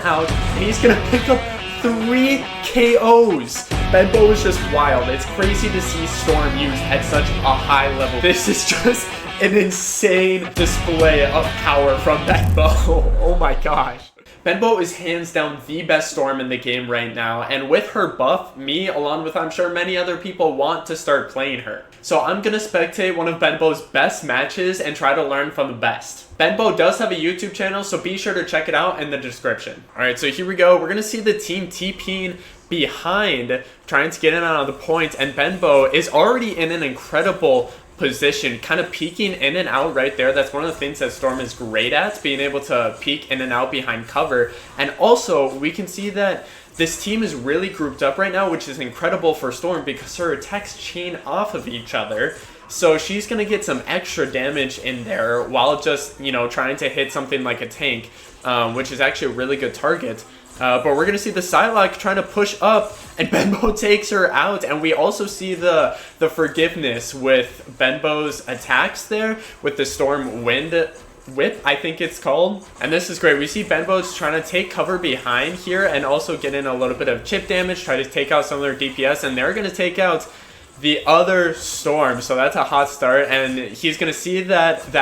out, and he's gonna pick up 3 KOs. Benbow is just wild. It's crazy to see Storm used at such a high level. This is just an insane display of power from Benbow. Oh my gosh. Benbow is hands down the best Storm in the game right now, and with her buff, me, along with I'm sure many other people, want to start playing her. So I'm gonna spectate one of Benbow's best matches and try to learn from the best. Benbow does have a YouTube channel, so be sure to check it out in the description. Alright, so here we go. We're gonna see the team TPing behind, trying to get in on the point, and Benbow is already in an incredible position, kind of peeking in and out right there. That's one of the things that Storm is great at, being able to peek in and out behind cover. And also, we can see that this team is really grouped up right now, which is incredible for Storm because her attacks chain off of each other. So she's going to get some extra damage in there while just, you know, trying to hit something like a tank, which is actually a really good target. But we're going to see the Psylocke trying to push up, and Benbow takes her out. And we also see the forgiveness with Benbow's attacks there, with the Storm Wind Whip, I think it's called. And this is great. We see Benbow's trying to take cover behind here and also get in a little bit of chip damage, try to take out some of their DPS, and they're going to take out the other Storm. So that's a hot start, and he's going to see that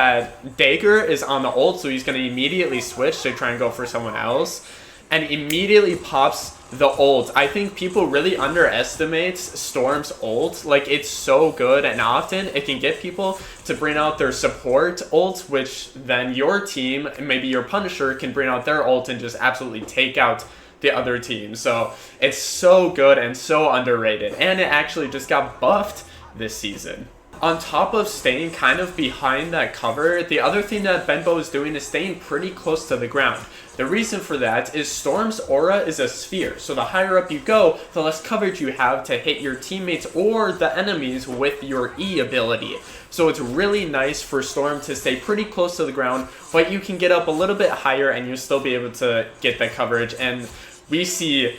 Dagger is on the ult, so he's going to immediately switch to try and go for someone else. And immediately pops the ult. I think people really underestimate Storm's ult. Like, it's so good, and often it can get people to bring out their support ult, which then your team, maybe your Punisher, can bring out their ult and just absolutely take out the other team. So it's so good and so underrated, and it actually just got buffed this season. On top of staying kind of behind that cover, the other thing that Benbow is doing is staying pretty close to the ground. The reason for that is Storm's aura is a sphere, so the higher up you go, the less coverage you have to hit your teammates or the enemies with your E ability. So it's really nice for Storm to stay pretty close to the ground, but you can get up a little bit higher and you'll still be able to get that coverage. And we see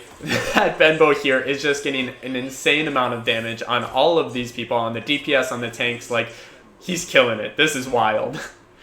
that Benbow here is just getting an insane amount of damage on all of these people, on the DPS, on the tanks. Like, he's killing it. This is wild.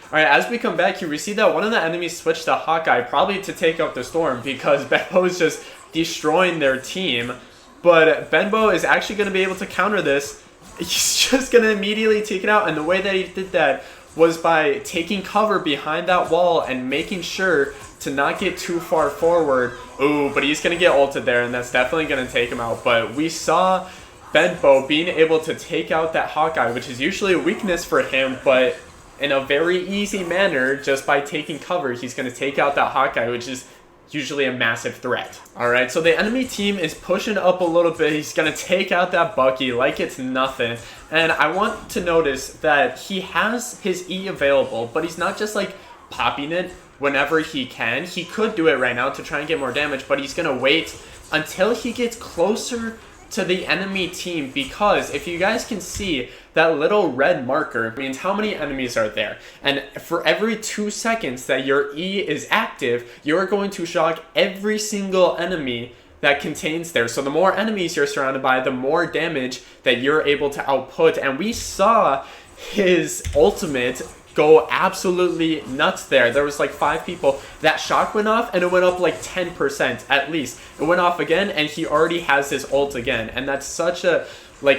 Alright, as we come back here, we see that one of the enemies switched to Hawkeye, probably to take out the Storm, because Benbow is just destroying their team. But Benbow is actually going to be able to counter this. He's just going to immediately take it out, and the way that he did that was by taking cover behind that wall and making sure to not get too far forward. Ooh, but he's going to get ulted there, and that's definitely going to take him out. But we saw Benbow being able to take out that Hawkeye, which is usually a weakness for him, but in a very easy manner, just by taking cover, he's going to take out that Hawkeye, which is usually a massive threat. Alright, so the enemy team is pushing up a little bit. He's going to take out that Bucky like it's nothing. And I want to notice that he has his E available, but he's not just like popping it whenever he can. He could do it right now to try and get more damage, but he's going to wait until he gets closer to the enemy team, because if you guys can see, that little red marker means how many enemies are there. And for every 2 seconds that your E is active, you're going to shock every single enemy that contains there. So the more enemies you're surrounded by, the more damage that you're able to output. And we saw his ultimate go absolutely nuts there. There was like 5 people. That shock went off and it went up like 10% at least. It went off again and he already has his ult again. And that's such a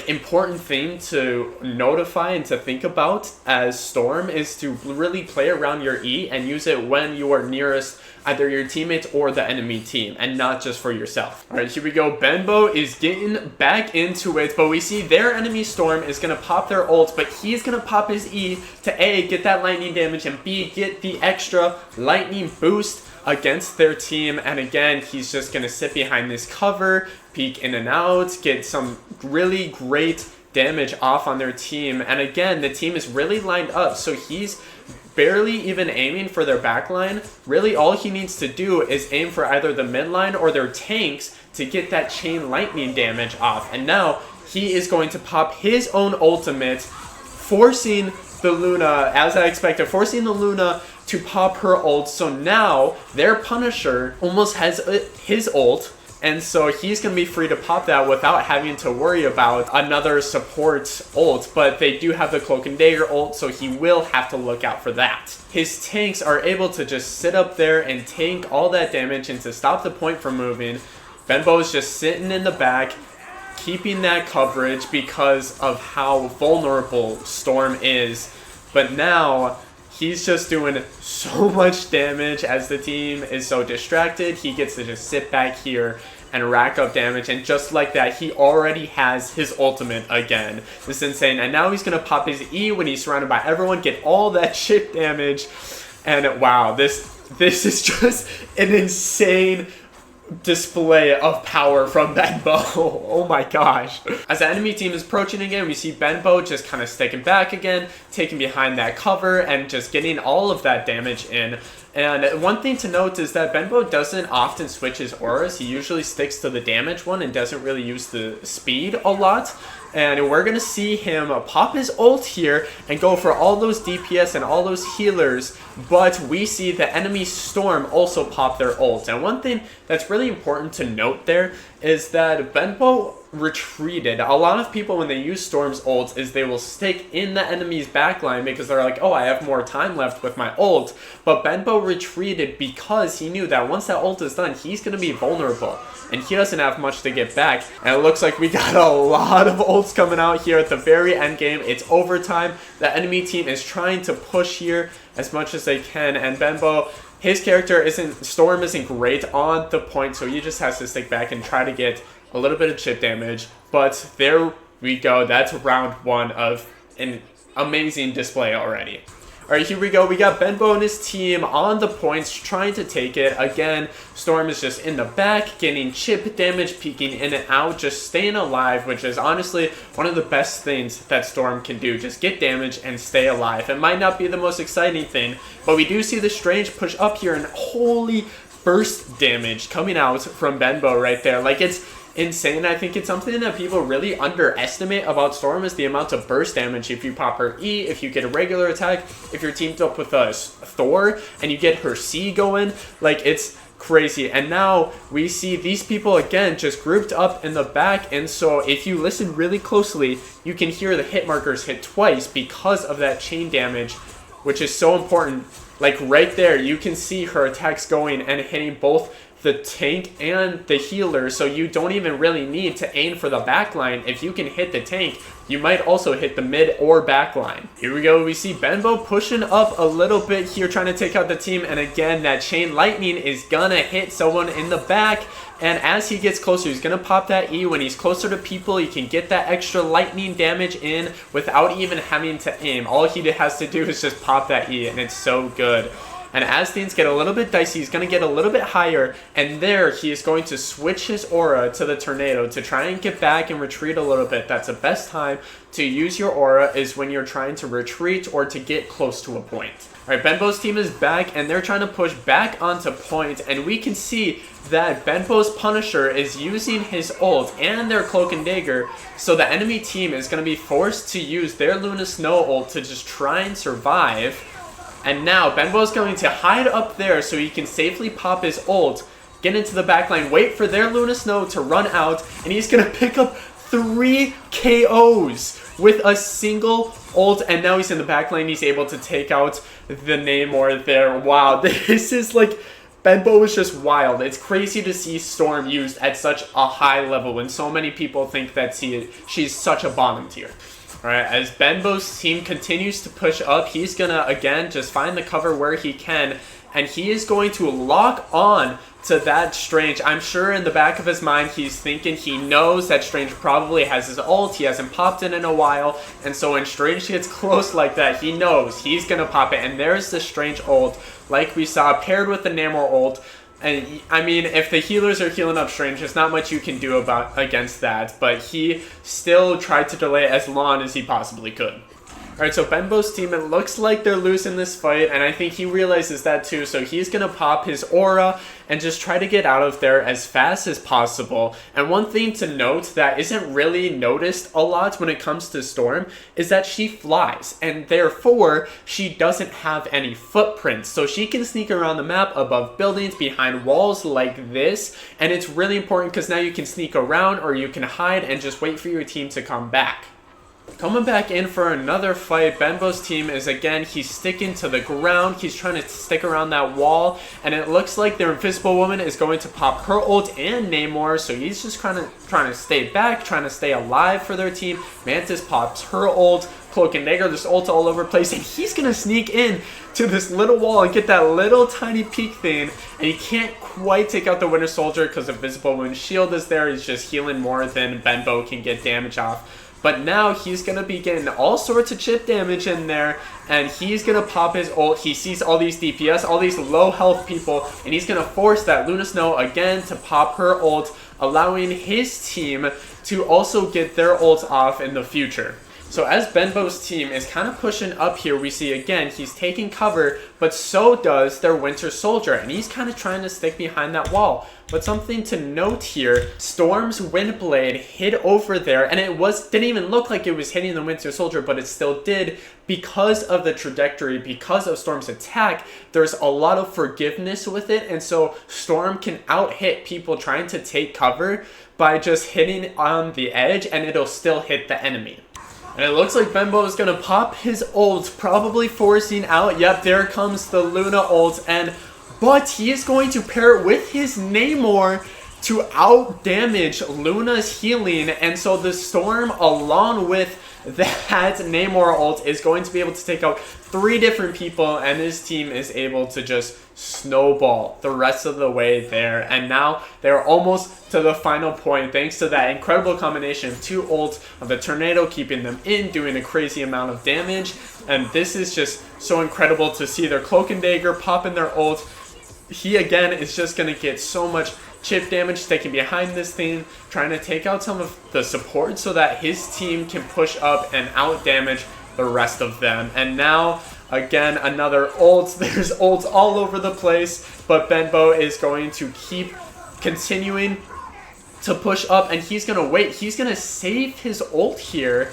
important thing to notify and to think about as Storm, is to really play around your E and use it when you are nearest either your teammates or the enemy team, and not just for yourself. Alright, here we go. Benbow is getting back into it, but we see their enemy Storm is going to pop their ult, but he's going to pop his E to A, get that lightning damage, and B, get the extra lightning boost against their team. And again, he's just going to sit behind this cover, peek in and out, get some really great damage off on their team. And again, the team is really lined up, so he's barely even aiming for their backline. Really, all he needs to do is aim for either the midline or their tanks to get that chain lightning damage off. And now he is going to pop his own ultimate, forcing the Luna, as I expected, forcing the Luna to pop her ult. So now their Punisher almost has his ult, And so he's going to be free to pop that without having to worry about another support ult. But they do have the Cloak and Dagger ult, so he will have to look out for that. His tanks are able to just sit up there and tank all that damage and to stop the point from moving. Benbow is just sitting in the back, keeping that coverage because of how vulnerable Storm is. But now he's just doing so much damage as the team is so distracted. He gets to just sit back here and rack up damage, and just like that, he already has his ultimate again. This is insane. And now he's going to pop his E when he's surrounded by everyone, get all that chip damage, and wow, this is just an insane display of power from Benbow. Oh my gosh. As the enemy team is approaching again, we see Benbow just kind of sticking back again, taking behind that cover and just getting all of that damage in. And one thing to note is that Benbow doesn't often switch his auras. He usually sticks to the damage one and doesn't really use the speed a lot. And we're going to see him pop his ult here and go for all those DPS and all those healers. But we see the enemy Storm also pop their ult. And one thing that's really important to note there is that Benbow retreated. A lot of people, when they use Storm's ults, is they will stick in the enemy's backline because they're like, oh, I have more time left with my ult. But Benbow retreated because he knew that once that ult is done, he's going to be vulnerable. And he doesn't have much to get back. And it looks like we got a lot of ults coming out here at the very end game. It's overtime. The enemy team is trying to push here as much as they can. And Benbow, his character Storm isn't great on the point, so he just has to stick back and try to get a little bit of chip damage. But there we go. That's round one of an amazing display already. Alright, here we go. We got Benbow and his team on the points, trying to take it. Again, Storm is just in the back, getting chip damage, peeking in and out, just staying alive, which is honestly one of the best things that Storm can do. Just get damage and stay alive. It might not be the most exciting thing, but we do see the Strange push up here, and holy burst damage coming out from Benbow right there. Like, it's insane. I think it's something that people really underestimate about Storm is the amount of burst damage. If you pop her E, if you get a regular attack, if you're teamed up with a Thor and you get her C going, like, it's crazy. And now we see these people again just grouped up in the back, and so if you listen really closely, you can hear the hit markers hit twice because of that chain damage, which is so important. Like right there, you can see her attacks going and hitting both the tank and the healer, so you don't even really need to aim for the backline. If you can hit the tank, you might also hit the mid or backline. Here we go. We see Benbow pushing up a little bit here, trying to take out the team, and again, that chain lightning is gonna hit someone in the back. And as he gets closer, he's going to pop that E. When he's closer to people, he can get that extra lightning damage in without even having to aim. All he has to do is just pop that E, and it's so good. And as things get a little bit dicey, he's going to get a little bit higher, and there he is going to switch his aura to the tornado to try and get back and retreat a little bit. That's the best time to use your aura, is when you're trying to retreat or to get close to a point. Alright, Benbow's team is back, and they're trying to push back onto point, and we can see that Benbow's Punisher is using his ult and their Cloak and Dagger, so the enemy team is going to be forced to use their Luna Snow ult to just try and survive. And now Benbow's going to hide up there so he can safely pop his ult, get into the backline, wait for their Luna Snow to run out, and he's going to pick up 3 KOs with a single ult, and now he's in the backline. He's able to take out the Namor there. Wow, this is like, Benbow is just wild. It's crazy to see Storm used at such a high level when so many people think that she's such a bottom tier. Alright, as Benbow's team continues to push up, he's gonna, again, just find the cover where he can, and he is going to lock on to that Strange. I'm sure in the back of his mind, he's thinking, he knows that Strange probably has his ult, he hasn't popped it in a while, and so when Strange gets close like that, he knows he's gonna pop it, and there's the Strange ult, like we saw, paired with the Namor ult. And I mean, if the healers are healing up Strange, there's not much you can do against that, but he still tried to delay it as long as he possibly could. Alright, so Benbo's team, it looks like they're losing this fight, and I think he realizes that too, so he's going to pop his aura and just try to get out of there as fast as possible. And one thing to note that isn't really noticed a lot when it comes to Storm is that she flies, and therefore she doesn't have any footprints, so she can sneak around the map above buildings, behind walls like this, and it's really important because now you can sneak around or you can hide and just wait for your team to come back. Coming back in for another fight, Benbo's team is again, he's sticking to the ground, he's trying to stick around that wall, and it looks like their Invisible Woman is going to pop her ult and Namor, so he's just trying to stay back, trying to stay alive for their team. Mantis pops her ult, Cloak and Dagger, there's ults all over the place, and he's going to sneak in to this little wall and get that little tiny peek thing, and he can't quite take out the Winter Soldier because the Invisible Woman's shield is there. He's just healing more than Benbo can get damage off. But now he's going to be getting all sorts of chip damage in there, and he's going to pop his ult. He sees all these DPS, all these low health people, and he's going to force that Luna Snow again to pop her ult, allowing his team to also get their ults off in the future. So as Benbo's team is kind of pushing up here, we see again, he's taking cover, but so does their Winter Soldier, and he's kind of trying to stick behind that wall. But something to note here, Storm's Windblade hit over there, and it didn't even look like it was hitting the Winter Soldier, but it still did because of the trajectory, because of Storm's attack. There's a lot of forgiveness with it, and so Storm can out-hit people trying to take cover by just hitting on the edge, and it'll still hit the enemy. And it looks like Benbo is going to pop his ult, probably forcing out. Yep, there comes the Luna ult. But he is going to pair it with his Namor to out-damage Luna's healing. And so the Storm, along with that Namor ult, is going to be able to take out 3 different people. And his team is able to just snowball the rest of the way there. And now they're almost to the final point thanks to that incredible combination of 2 ults of the Tornado keeping them in, doing a crazy amount of damage. And this is just so incredible to see their Cloak and Dagger popping their ult. He again is just going to get so much chip damage sticking behind this thing, trying to take out some of the support so that his team can push up and out damage the rest of them. And now again, another ult. There's ults all over the place, but Benbo is going to keep continuing to push up, and he's going to wait. He's going to save his ult here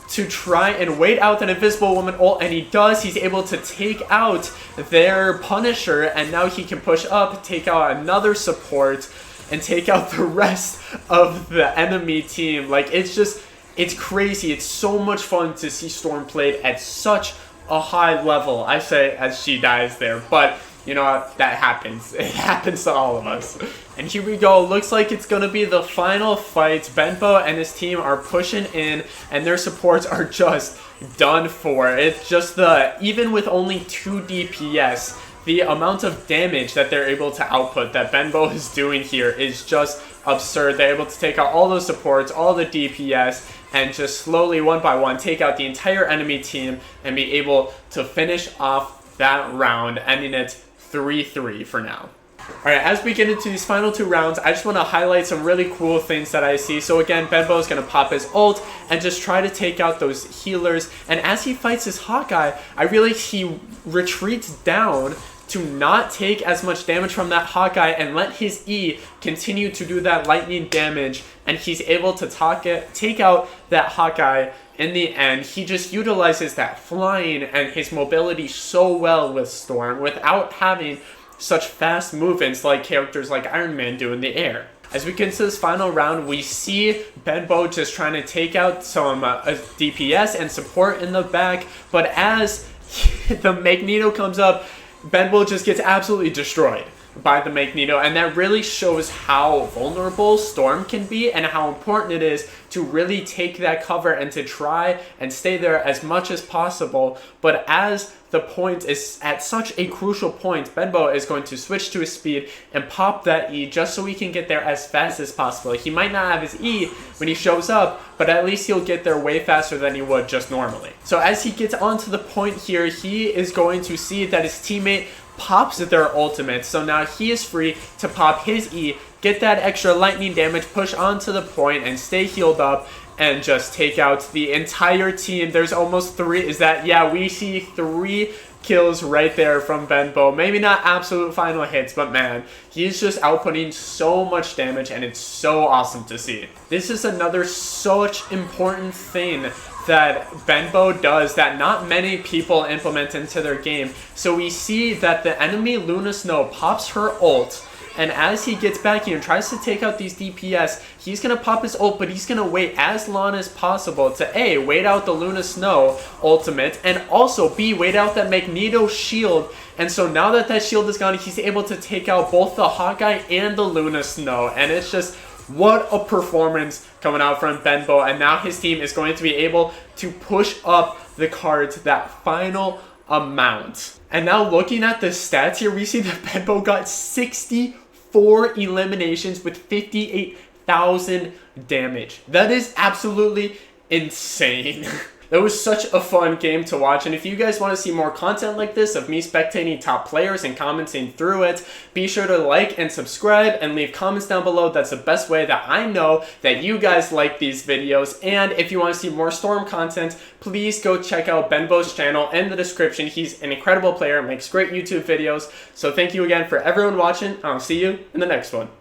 to try and wait out that Invisible Woman ult, and he does. He's able to take out their Punisher, and now he can push up, take out another support, and take out the rest of the enemy team. Like, it's crazy. It's so much fun to see Storm played at such a high level. I say as she dies there, but you know what? That happens. It happens to all of us. And here we go. Looks like it's going to be the final fight. Benbo and his team are pushing in, and their supports are just done for. It's just even with only 2 DPS, the amount of damage that they're able to output that Benbo is doing here is just absurd. They're able to take out all those supports, all the DPS, and just slowly, one by one, take out the entire enemy team and be able to finish off that round, ending it 3-3 for now. Alright, as we get into these final 2 rounds, I just want to highlight some really cool things that I see. So again, Benbo is going to pop his ult and just try to take out those healers. And as he fights his Hawkeye, I really he retreats down to not take as much damage from that Hawkeye and let his E continue to do that lightning damage, and he's able to take out that Hawkeye in the end. He just utilizes that flying and his mobility so well with Storm without having such fast movements like characters like Iron Man do in the air. As we get into this final round, we see Benbo just trying to take out some DPS and support in the back, but as the Magneto comes up, Benbo just gets absolutely destroyed by the Magneto, and that really shows how vulnerable Storm can be and how important it is to really take that cover and to try and stay there as much as possible. But as the point is at such a crucial point, Benbo is going to switch to his speed and pop that E just so he can get there as fast as possible. He might not have his E when he shows up, but at least he'll get there way faster than he would just normally. So as he gets onto the point here, he is going to see that his teammate pops their ultimate, so now he is free to pop his E, get that extra lightning damage, push onto the point, and stay healed up, and just take out the entire team. There's almost 3. Yeah, we see 3 kills right there from Benbow. Maybe not absolute final hits, but man, he's just outputting so much damage, and it's so awesome to see. This is another such important thing that Benbow does that not many people implement into their game. So we see that the enemy Luna Snow pops her ult, and as he gets back here and tries to take out these DPS, he's going to pop his ult, but he's going to wait as long as possible to A, wait out the Luna Snow ultimate, and also B, wait out that Magneto shield. And so now that that shield is gone, he's able to take out both the Hawkeye and the Luna Snow. And it's just, what a performance coming out from Benbow. And now his team is going to be able to push up the card to that final amount. And now looking at the stats here, we see that Benbow got 64 eliminations with 58,000 damage. That is absolutely insane. That was such a fun game to watch, and if you guys want to see more content like this of me spectating top players and commenting through it, be sure to like and subscribe and leave comments down below. That's the best way that I know that you guys like these videos. And if you want to see more Storm content, please go check out Benbow's channel in the description. He's an incredible player, makes great YouTube videos. So thank you again for everyone watching. I'll see you in the next one.